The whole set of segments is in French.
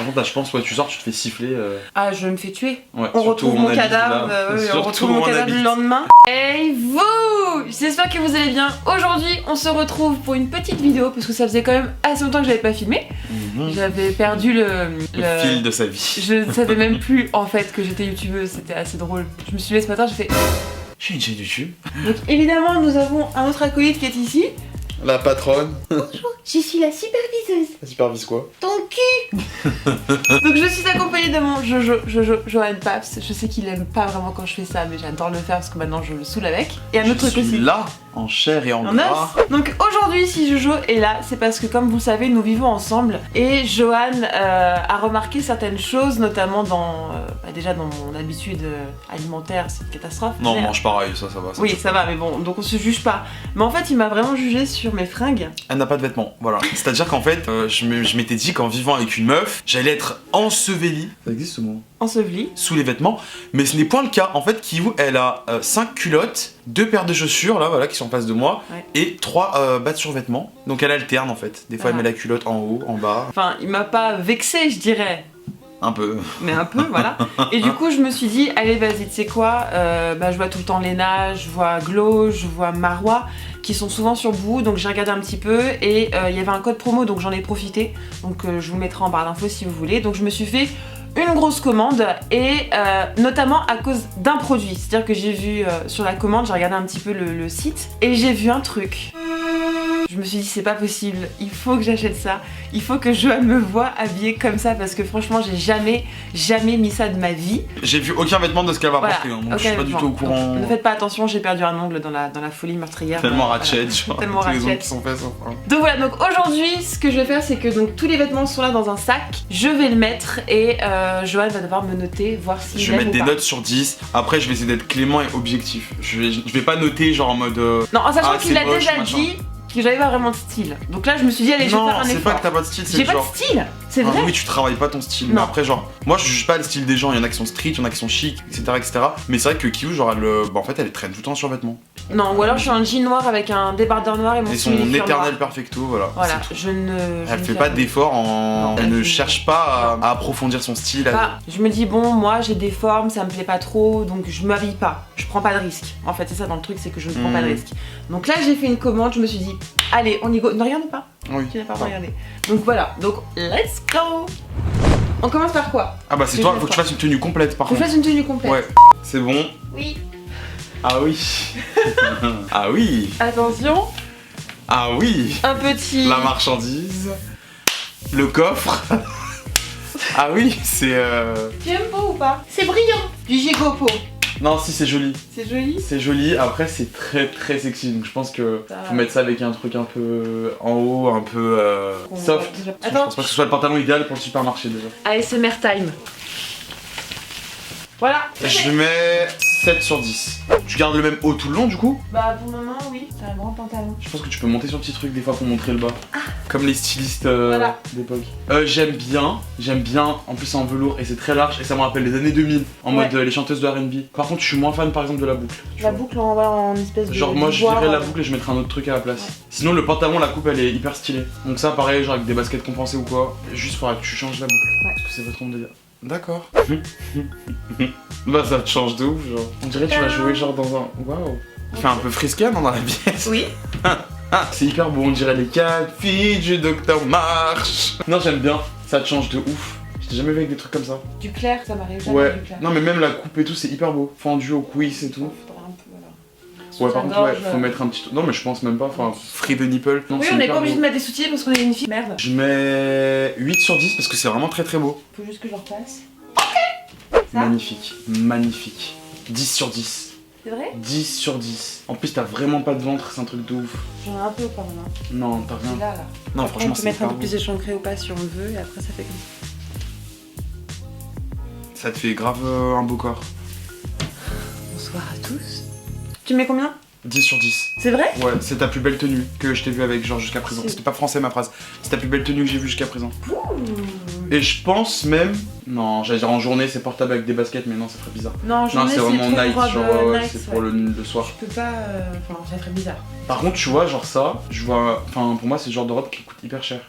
contre, là, je pense, ouais, tu sors, tu te fais siffler. Ah, je me fais tuer. Ouais, On retrouve mon cadavre, on retrouve mon cadavre le lendemain. Hey vous! J'espère que vous allez bien. Aujourd'hui, on se retrouve pour une petite vidéo parce que ça faisait quand même assez longtemps que j'avais pas filmé. J'avais perdu le fil de sa vie. Je ne savais même plus en fait que j'étais youtubeuse, c'était assez drôle. Je me suis levée ce matin, j'ai fait... J'ai une chaîne YouTube. Donc évidemment, nous avons un autre acolyte qui est ici. La patronne. Bonjour, je suis la superviseuse. La supervise quoi? Ton cul. Donc je suis accompagnée de mon Johan Paps. Je sais qu'il aime pas vraiment quand je fais ça, mais j'adore le faire parce que maintenant je le saoule avec. Et un autre truc aussi. Là, en chair et en gras. Donc aujourd'hui, si Jojo est là, c'est parce que comme vous le savez, nous vivons ensemble. Et Johan a remarqué certaines choses, notamment dans déjà dans mon habitude alimentaire, c'est une catastrophe. Non, on mange pareil, ça va. Oui, ça va, mais bon, donc on se juge pas. Mais en fait, il m'a vraiment jugé sur mes fringues. Elle n'a pas de vêtements, voilà. C'est-à-dire qu'en fait, je m'étais dit qu'en vivant avec une meuf, j'allais être enseveli. Ça existe ce mot? Enseveli. Sous les vêtements, mais ce n'est point le cas. En fait, Kiyu, elle a 5 culottes, 2 paires de chaussures, là, voilà, qui sont en face de moi, ouais. Et 3 bas de survêtements. Donc elle alterne en fait. Des fois, elle met la culotte en haut, en bas. Enfin, il m'a pas vexé, je dirais. Un peu. Mais un peu, voilà. Et du coup, je me suis dit, allez, vas-y, tu sais quoi, je vois tout le temps Léna, je vois Glo, je vois Marwa, qui sont souvent sur Boo, donc j'ai regardé un petit peu, et il y avait un code promo, donc j'en ai profité. Donc je vous mettrai en barre d'infos si vous voulez. Donc je me suis fait une grosse commande, et notamment à cause d'un produit. C'est-à-dire que j'ai vu sur la commande, j'ai regardé un petit peu le site, et j'ai vu un truc. Je me suis dit c'est pas possible, il faut que j'achète ça, il faut que Johan me voie habillée comme ça parce que franchement j'ai jamais mis ça de ma vie. J'ai vu aucun vêtement de ce qu'elle va porter, hein, donc je suis pas du tout au courant. Donc, ne faites pas attention, j'ai perdu un ongle dans la folie meurtrière. Tellement ratchet, voilà. genre, tellement tous les ongles ratchet. qui sont faits. Donc voilà, donc aujourd'hui ce que je vais faire c'est que donc tous les vêtements sont là dans un sac, je vais le mettre et Johan va devoir me noter, voir si je vais mettre des notes sur 10, après je vais essayer d'être clément et objectif. Je vais pas noter genre en mode... Non, en sachant qu'il a déjà dit que j'avais pas vraiment de style. Donc là je me suis dit allez je vais faire un effort. Non, c'est pas que t'as pas de style, c'est genre... J'ai pas de style, c'est vrai. Oui, tu travailles pas ton style, non. Mais après genre... Moi je juge pas le style des gens, il y en a qui sont street, il y en a qui sont chic, etc. Mais c'est vrai que Kiyu genre en fait elle traîne tout le temps sur vêtements. Non, ou alors je suis un jean noir avec un débardeur noir et mon son éternel perfecto, voilà. Voilà, je ne... Elle fait pas d'effort elle ne cherche pas à approfondir son style. Bah, je me dis bon, moi j'ai des formes, ça me plaît pas trop, donc je m'habille pas. Je prends pas de risque. En fait, c'est ça dans le truc, c'est que je ne prends pas de risque. Donc là j'ai fait une commande, je me suis dit, allez, on y go. Ne regardez pas. Oui. Tu n'as pas regardé. Donc voilà, donc let's go. On commence par quoi? Ah bah c'est toi, faut que tu fasses une tenue complète par contre. Faut que je fasse une tenue complète. Ouais, c'est bon. Oui. Ah oui. Ah oui. Attention. Ah oui. Un petit... La marchandise. Le coffre. Ah oui, c'est... Tu aimes pas ou pas? C'est brillant. Du gigopo. Non, si, c'est joli. C'est joli? C'est joli, après c'est très sexy, donc je pense que faut mettre ça avec un truc un peu en haut, un peu soft. Je pense pas que ce soit le pantalon idéal pour le supermarché déjà. ASMR time. Voilà. Je mets 7 sur 10. Tu gardes le même haut tout le long du coup? Bah pour le moment oui, c'est un grand pantalon. Je pense que tu peux monter sur le petit truc des fois pour montrer le bas. Ah. Comme les stylistes voilà. d'époque. J'aime bien, en plus c'est en velours et c'est très large et ça me rappelle les années 2000 en mode les chanteuses de R&B. Par contre je suis moins fan par exemple de la boucle. La boucle en espèce de... Genre moi je virerais la boucle et je mettrais un autre truc à la place. Ouais. Sinon le pantalon, la coupe elle est hyper stylée. Donc ça pareil genre avec des baskets compensées ou quoi. Juste faudra que tu changes la boucle. Ouais. Parce que c'est pas trop mon délire. D'accord. Bah ça te change de ouf genre. On dirait que tu vas jouer genre dans un... Waouh. Il fait un peu frisquet non, dans la pièce. Oui. C'est hyper beau, on dirait les 4 filles du Docteur March. Non j'aime bien, ça te change de ouf. J'ai jamais vu avec des trucs comme ça. Du clair, ça m'arrive jamais. Ouais. Du clair. Non mais même la coupe et tout c'est hyper beau. Fendu au cuisse et tout. Faudrait un peu, voilà. Ouais par contre ouais, faut mettre un petit... Non mais je pense même pas, enfin free de nipple. Non, oui on n'est pas obligé de mettre des soutiens parce qu'on est une fille. Merde. Je mets 8 sur 10 parce que c'est vraiment très beau. Faut juste que je repasse. Magnifique, magnifique. 10 sur 10. C'est vrai? 10 sur 10. En plus t'as vraiment pas de ventre, c'est un truc de ouf. J'en ai un peu quand même. Hein. Non, t'as rien. Là. Non après, franchement on peut mettre un peu plus échancré ou pas si on veut et après ça fait comme ça. Ça te fait grave un beau corps. Bonsoir à tous. Tu mets combien? 10 sur 10. C'est vrai? Ouais, c'est ta plus belle tenue que je t'ai vue avec genre jusqu'à présent. C'était pas français ma phrase. C'est ta plus belle tenue que j'ai vue jusqu'à présent. Ouh. Et je pense même... Non, j'allais dire en journée c'est portable avec des baskets mais non ça ferait bizarre. Non, en journée, c'est vraiment night, genre night, c'est pour le soir. Je peux pas... Enfin ça ferait bizarre. Par contre tu vois genre ça, je vois... Enfin pour moi c'est le genre de robe qui coûte hyper cher.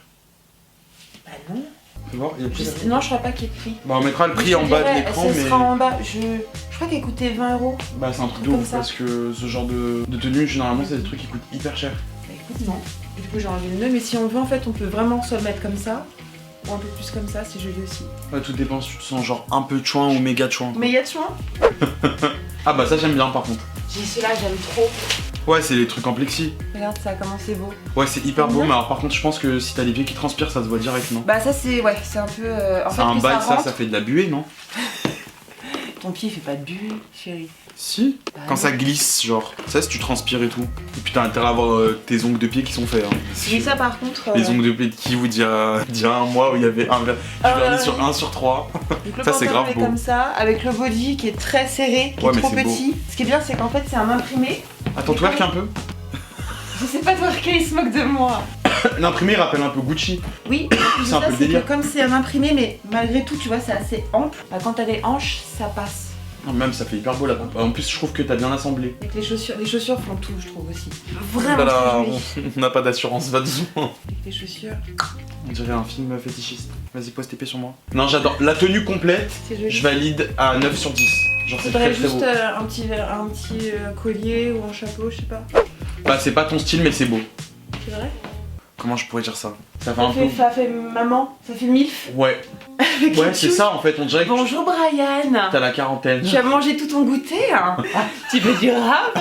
Bah non. Fais voir, il y a le prix. Non, je crois pas qu'il y ait de prix. Bah, on mettra le prix en bas de l'écran, ça mais. sera en bas. Je crois qu'elle coûtait 20 €. Bah, c'est un truc de Comme ouf ça. parce que ce genre de tenue, généralement, c'est des trucs qui coûtent hyper cher. Bah écoute, non. Et du coup, j'ai enlevé le nœud, mais si on veut, en fait, on peut vraiment se le mettre comme ça. Ou un peu plus comme ça, c'est joli aussi. Ouais, tout dépend si tu te sens genre un peu chouin ou méga chouin. Mais il y a de soin. Ah, bah, ça, j'aime bien par contre. J'ai ceux-là, j'aime trop. Ouais, c'est les trucs en plexi. Regarde ça, comment c'est beau. Ouais, c'est hyper T'aimes beau, bien mais alors par contre, je pense que si t'as les pieds qui transpirent, ça se voit direct, non? Bah ça c'est c'est un peu en C'est fait un plus bail, ça rentre. ça fait de la buée, non? Ton pied il fait pas de bulle, chérie. Si. Bah Quand non. ça glisse, genre. Ça, si tu transpires et tout. Et puis t'as intérêt à avoir tes ongles de pied qui sont faits. Hein. Oui ça par contre. Les ongles de pied de Kiwou d'il y a un mois où il y avait du vernis sur 1/3. Donc le Ça, c'est pantalon grave est beau. comme ça, avec le body qui est très serré, qui Ouais, est mais trop c'est beau. petit. Ce qui est bien c'est qu'en fait c'est un imprimé. Attends, twerk un peu. Je sais pas twerker, il se moque de moi. L'imprimé rappelle un peu Gucci. Oui, C'est un peu le c'est délire. que comme c'est un imprimé, mais malgré tout tu vois c'est assez ample. Bah, quand t'as les hanches, ça passe. Non, même ça fait hyper beau là. En plus, je trouve que t'as bien assemblé. Avec les chaussures font tout je trouve aussi. Oh Vraiment là là, très joli. on n'a pas d'assurance, va doucement. Avec les chaussures, On dirait un film fétichiste. Vas-y, pose tes pieds sur moi. Non, j'adore. La tenue complète, c'est joli. je valide à 9 sur 10. Genre, c'est Faudrait très très juste beau. un petit collier ou un chapeau, je sais pas. Bah, c'est pas ton style, mais c'est beau. C'est vrai? Comment je pourrais dire ça? Ça fait un peu. Ça fait maman, ça fait milf. Ouais. Avec Ouais, les c'est choux. ça en fait. On dirait que Bonjour Brian. t'as la quarantaine. Tu as mangé tout ton goûter hein. Tu veux du rap?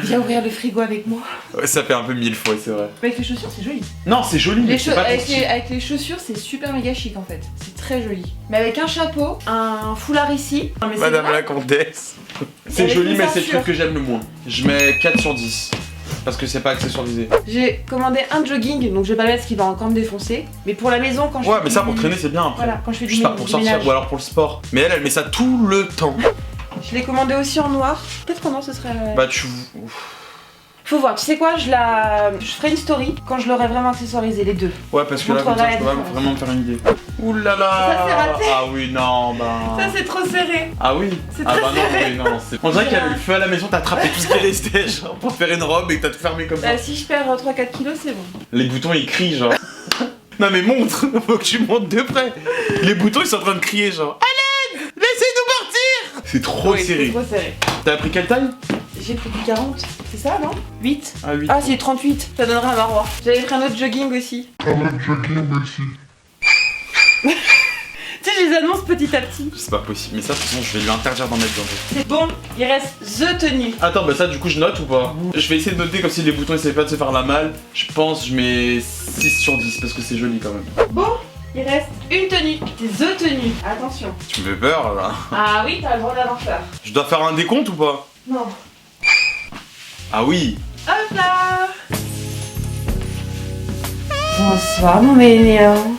Viens ouvrir le frigo avec moi. Ouais, ça fait un peu mille fois, c'est vrai. Mais avec les chaussures, c'est joli. Non, c'est joli, mais c'est pas ton style. Avec les chaussures, c'est super méga chic en fait. C'est très joli. Mais avec un chapeau, un foulard ici. Non, mais c'est Madame grave. la comtesse. C'est avec joli, une mais c'est le ceinture. truc que j'aime le moins. Je mets 4 sur 10. Parce que c'est pas accessoirisé. J'ai commandé un jogging, donc je vais pas le mettre parce qu'il va encore me défoncer. Mais pour la maison, quand je Ouais, fais mais ça du- pour traîner, c'est bien après. Voilà, quand je fais du Juste pas pour du sortir ménage. ou alors pour le sport. Mais elle met ça tout le temps. Je l'ai commandé aussi en noir. Peut-être qu'en noir ce serait. Bah, tu. Faut voir, tu sais quoi, je ferai une story quand je l'aurai vraiment accessoirisé, les deux. Ouais, parce que là, comme ça, Montrerai je peux la pas différence. vraiment me faire une idée. Ouh là là. Ça, c'est raté. Ah oui, non, bah. Ça c'est trop serré. Ah oui. C'est Ah très bah non, serré. oui, non. On dirait qu'il y avait le feu à la maison, t'as attrapé tout ce qui restait, genre, pour te faire une robe et que t'as tout fermé comme ça. Bah, si je perds 3-4 kilos, c'est bon. Les boutons ils crient genre. Non mais montre, faut que tu montes de près. Les boutons ils sont en train de crier genre. Alain, laissez-nous partir. C'est trop Oui, serré. c'est trop serré. T'as pris quelle taille? J'ai pris du 40, c'est ça non? 8. Ah 8. Ah c'est 38, ça donnera à Marois. J'avais pris un autre jogging aussi. Tu sais, je les annonce petit à petit. C'est pas possible, mais ça de toute façon je vais lui interdire d'en mettre bientôt. C'est bon, il reste The tenue. Attends, bah ça du coup je note ou pas? Je vais essayer de noter comme si les boutons essayaient pas de se faire la malle. Je pense je mets 6 sur 10 parce que c'est joli quand même. Bon, il reste une tenue. C'est The tenue. Attention. Tu me fais peur là. Ah oui, t'as le droit d'avoir peur. Je dois faire un décompte ou pas? Non. Ah oui. Hop là. Bonsoir mon mignon.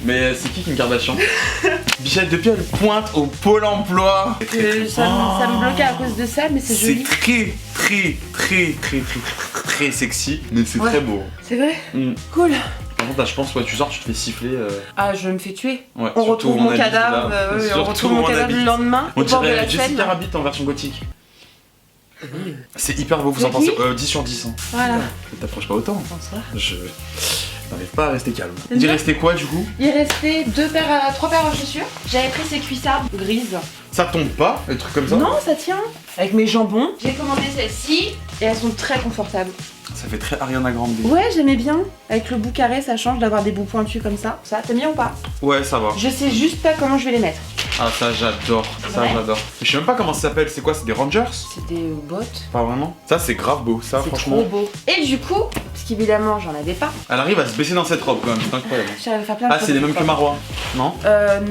Mais c'est qui Kim Kardashian? Bichette depuis elle pointe au pôle emploi. Ça me bloquait à cause de ça, mais c'est C'est joli. très sexy, mais c'est Ouais. très beau. C'est vrai? Mm. Cool. Par contre, là, je pense ouais, tu sors, tu te fais siffler. Ah, je me fais tuer. Ouais, On surtout retrouve où mon habite, cadavre, là. on Surtout retrouve où mon on cadavre habite. le lendemain. On au bord de dirait la Seine. Jessica Rabbit en version gothique. C'est hyper beau, vous en C'est pensez qui 10 sur 10. Hein. Voilà. Ne t'approche pas autant. Bonsoir. Je n'arrive pas à rester calme. T'aimes Il bien restait quoi du coup? Il restait 3 paires de chaussures. J'avais pris ces cuissardes grises. Ça tombe pas, les trucs comme ça? Non, ça tient. Avec mes jambons. J'ai commandé celles-ci et elles sont très confortables. Ça fait très Ariana Grande. Ouais, j'aimais bien. Avec le bout carré, ça change d'avoir des bouts pointus comme ça. Ça, t'aimes bien ou pas? Ouais, ça va. Je sais juste pas comment je vais les mettre. Ah, ça j'adore. Ça Ouais. j'adore. Je sais même pas comment ça s'appelle. C'est quoi? C'est des Rangers? C'est des bottes. Pas vraiment. Ça, c'est grave beau. Ça, C'est franchement. trop beau. Et du coup, parce qu'évidemment, j'en avais pas. Elle arrive à se baisser dans cette robe quand même. C'est incroyable. J'arrive à faire plein de Ah, c'est les mêmes que Marois. Non?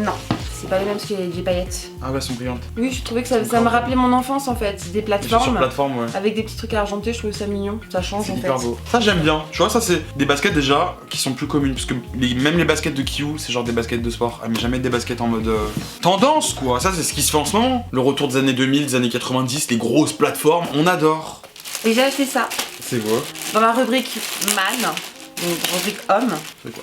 Non. C'est pas les mêmes parce qu'il y a des paillettes. Ah, ouais, elles sont brillantes. Oui, je trouvais que ça me rappelait mon enfance en fait. Des Sur plateformes. plateforme, ouais. Avec des petits trucs argentés, je trouvais ça mignon. Ça change C'est en fait. hyper beau. Ça j'aime bien. Tu vois, ça c'est des baskets déjà qui sont plus communes. Parce que même les baskets de Kiwou, c'est genre des baskets de sport. Ah, mais jamais des baskets en mode tendance quoi. Ça c'est ce qui se fait en ce moment. Le retour des années 2000, des années 90, les grosses plateformes, on adore. Et j'ai acheté ça C'est quoi? dans ma rubrique man, donc rubrique homme.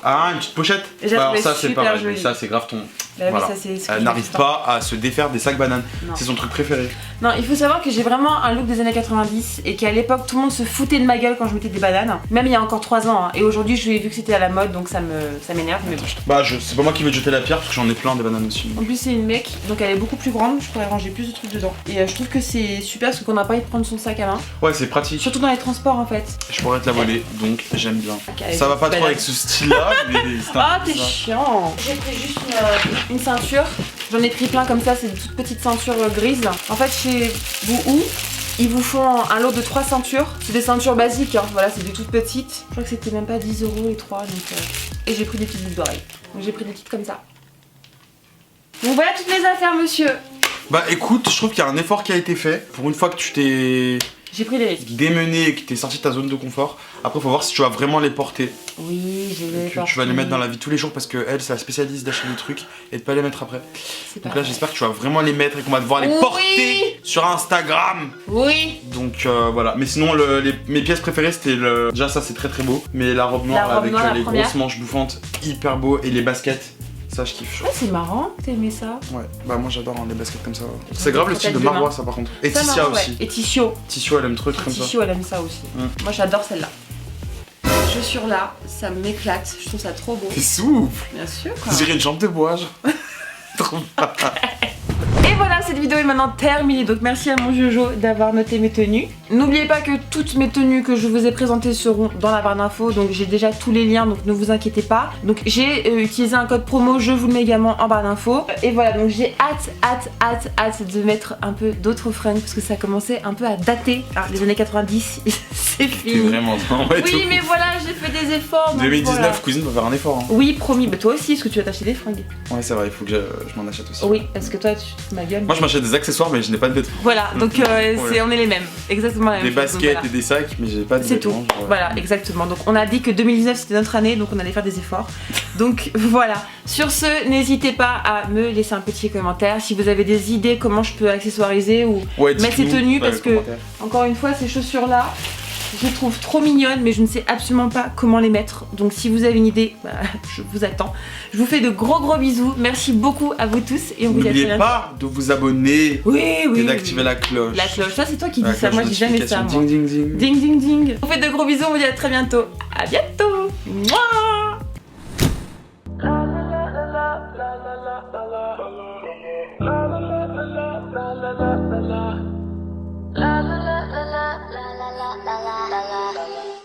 Ah, une petite pochette. Et j'ai Alors trouvé ça c'est super pareil. joli. Ça c'est grave ton. Bah oui, Voilà. ça c'est. Elle n'arrive pas à se défaire des sacs bananes. C'est son truc préféré. Non, il faut savoir que j'ai vraiment un look des années 90 et qu'à l'époque tout le monde se foutait de ma gueule quand je mettais des bananes. Même il y a encore 3 ans. Hein. Et aujourd'hui, je l'ai vu que c'était à la mode donc ça m'énerve. Mais bon. Bah, c'est pas moi qui vais te jeter la pierre parce que j'en ai plein des bananes aussi. En plus, c'est une mec donc elle est beaucoup plus grande. Je pourrais ranger plus de trucs dedans. Et je trouve que c'est super parce qu'on n'a pas envie de prendre son sac à main. Ouais, c'est pratique. Surtout dans les transports en fait. Je pourrais te la voler donc j'aime bien. Okay, ça va pas trop avec ce style là, mais c'est Ah, t'es chiant. J'ai pris juste une ceinture. J'en ai pris plein comme ça, c'est des toutes petites ceintures grises. En fait, chez Boohoo, ils vous font un lot de 3 ceintures. C'est des ceintures basiques, hein. Voilà, c'est des toutes petites. Je crois que c'était même pas 10 € les 3. Donc, et j'ai pris des petites boucles d'oreilles. Donc j'ai pris des petites comme ça. Donc voilà toutes mes affaires, monsieur. Bah écoute, je trouve qu'il y a un effort qui a été fait. Pour une fois que tu t'es J'ai pris des risques. démené et que t'es sorti de ta zone de confort. Après, faut voir si tu vas vraiment les porter. Oui, je vais les porter. Tu vas les mettre dans la vie tous les jours parce que elle, c'est la spécialiste d'acheter des trucs et de pas les mettre après. Donc là, j'espère que tu vas vraiment les mettre et qu'on va devoir les porter sur Instagram. Oui. Donc voilà. Mais sinon, mes pièces préférées, c'était le. Déjà, ça, c'est très très beau. Mais la robe noire avec les grosses manches bouffantes, hyper beau. Et les baskets. Ça, je kiffe. Ah, c'est marrant, t'aimais ça? Ouais, bah moi j'adore les baskets comme ça. C'est grave le style de Marwa, ça par contre. Et Tissia aussi. Ouais. Et Tissio. Tissio, elle aime trop être comme ça. Tissio, elle aime ça aussi. Moi, j'adore celle-là. Chaussures-là, ça m'éclate. Je trouve ça trop beau. C'est souple. Bien sûr. On dirait une jambe de bois, genre. Trop pas. Et voilà, cette vidéo est maintenant terminée. Donc merci à mon Jojo d'avoir noté mes tenues. N'oubliez pas que toutes mes tenues que je vous ai présentées seront dans la barre d'infos. Donc j'ai déjà tous les liens, donc ne vous inquiétez pas. Donc j'ai utilisé un code promo, je vous le mets également en barre d'infos. Et voilà, donc j'ai hâte de mettre un peu d'autres fringues parce que ça commençait un peu à dater. Alors, les années 90, c'est fini. Vraiment, oui, mais voilà, j'ai fait des efforts. 2019, voilà. cousine, va faire un effort. Hein. Oui, promis. Mais toi aussi, est-ce que tu vas t'acheter des fringues? Ouais, c'est vrai, il faut que je m'en achète aussi. Oui, parce que toi, tu te fous ma gueule. Moi, je m'achète des accessoires, mais je n'ai pas de vêtements. Voilà, donc on est les mêmes. Exactement la même chose. Des baskets et des sacs, mais j'ai pas de vêtements. C'est tout. Voilà, exactement. Donc on a dit que 2019 c'était notre année, donc on allait faire des efforts. Donc voilà. Sur ce, n'hésitez pas à me laisser un petit commentaire si vous avez des idées comment je peux accessoiriser ou mettre ces tenues parce que encore une fois ces chaussures là. Je les trouve trop mignonnes mais je ne sais absolument pas comment les mettre. Donc si vous avez une idée, bah, je vous attends. Je vous fais de gros bisous. Merci beaucoup à vous tous et on vous dit à très bientôt. N'oubliez pas de vous abonner et d'activer la cloche. La cloche, ça c'est toi qui dis ça, moi je dis jamais ça. Ding ding ding. Ding ding ding. On vous fait de gros bisous, on vous dit à très bientôt. À bientôt. Mouah.